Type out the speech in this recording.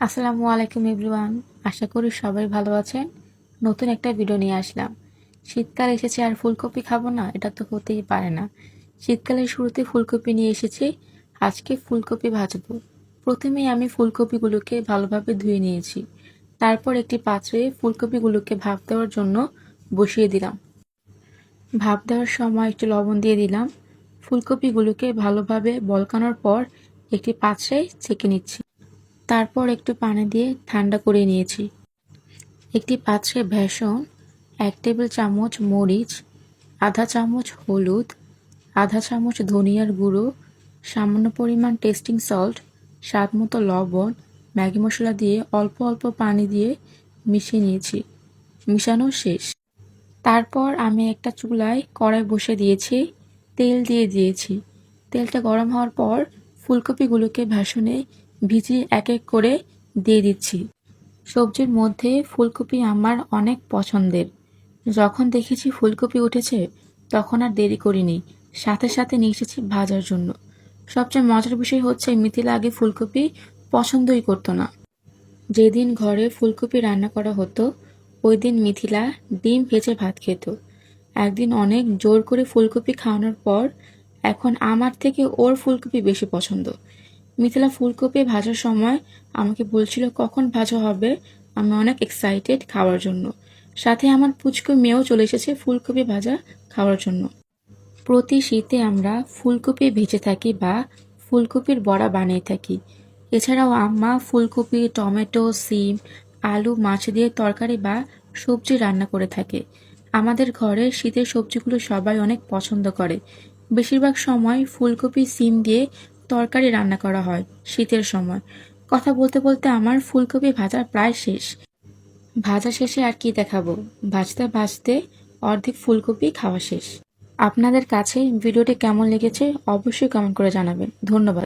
আসসালামু আলাইকুম এভরিওয়ান। আশা করি সবাই ভালো আছেন। নতুন একটা ভিডিও নিয়ে আসলাম। শীতকাল এসেছে আর ফুলকপি খাবো না, এটা তো হতেই পারে না। শীতকালের শুরুতে ফুলকপি নিয়ে এসেছি। আজকে ফুলকপি ভাজবো। প্রথমেই আমি ফুলকপিগুলোকে ভালোভাবে ধুয়ে নিয়েছি। তারপর একটি পাত্রে ফুলকপিগুলোকে ভাপ দেওয়ার জন্য বসিয়ে দিলাম। ভাপ দেওয়ার সময় একটু লবণ দিয়ে দিলাম। ফুলকপিগুলোকে ভালোভাবে বলকানোর পর একটি পাত্রে ছেঁকে নিচ্ছি। তারপর একটু পানি দিয়ে ঠান্ডা করে নিয়েছি। একটি পাত্রে বেসন, 1 টেবিল চামচ মরিচ, আধা চামচ হলুদ, আধা চামচ ধনিয়ার গুঁড়ো, সামান্য পরিমাণ টেস্টিং সল্ট, স্বাদমতো লবণ, ম্যাগি মশলা দিয়ে অল্প অল্প পানি দিয়ে মিশিয়ে নিয়েছি। মিশানো শেষ। তারপর আমি একটা চুলায় কড়াই বসে দিয়েছি, তেল দিয়ে দিয়েছি। তেলটা গরম হওয়ার পর ফুলকপিগুলোকে বেসনে ভিজিয়ে এক এক করে দিয়ে দিচ্ছি। সবজির মধ্যে ফুলকপি আমার অনেক পছন্দের। যখন দেখেছি ফুলকপি উঠেছে তখন আর দেরি করিনি, সাথে সাথে নিয়ে এসেছি ভাজার জন্য। সবচেয়ে মজার বিষয় হচ্ছে মিথিলা আগে ফুলকপি পছন্দই করতো না। যেদিন ঘরে ফুলকপি রান্না করা হতো ওই দিন মিথিলা ডিম ভেজে ভাত খেত। একদিন অনেক জোর করে ফুলকপি খাওয়ানোর পর এখন আমার থেকে ওর ফুলকপি বেশি পছন্দ। মিথিলা ফুলকপি ভাজার সময় আমাকে বলছিল কখন ভাজা হবে। আমি অনেক এক্সাইটেড খাওয়ার জন্য। সাথে আমার পুচকু মেয়েও চলে এসেছে ফুলকপি ভাজা খাওয়ার জন্য। প্রতি শীতে আমরা ফুলকপি ভেজে থাকি বা ফুলকপির বড়া বানিয়ে থাকি। এছাড়াও আম্মা ফুলকপি, টমেটো, সিম, আলু, মাছ দিয়ে তরকারি বা সবজি রান্না করে থাকে। আমাদের ঘরে শীতের সবজিগুলো সবাই অনেক পছন্দ করে। বেশিরভাগ সময় ফুলকপি, সিম দিয়ে তরকারি রান্না করা হয় শীতের সময়। কথা বলতে বলতে আমার ফুলকপি ভাজা প্রায় শেষ। ভাজা শেষে আর কি দেখাবো, ভাজতে ভাজতে অর্ধেক ফুলকপি খাওয়া শেষ। আপনাদের কাছে ভিডিওটি কেমন লেগেছে অবশ্যই কমেন্ট করে জানাবেন। ধন্যবাদ।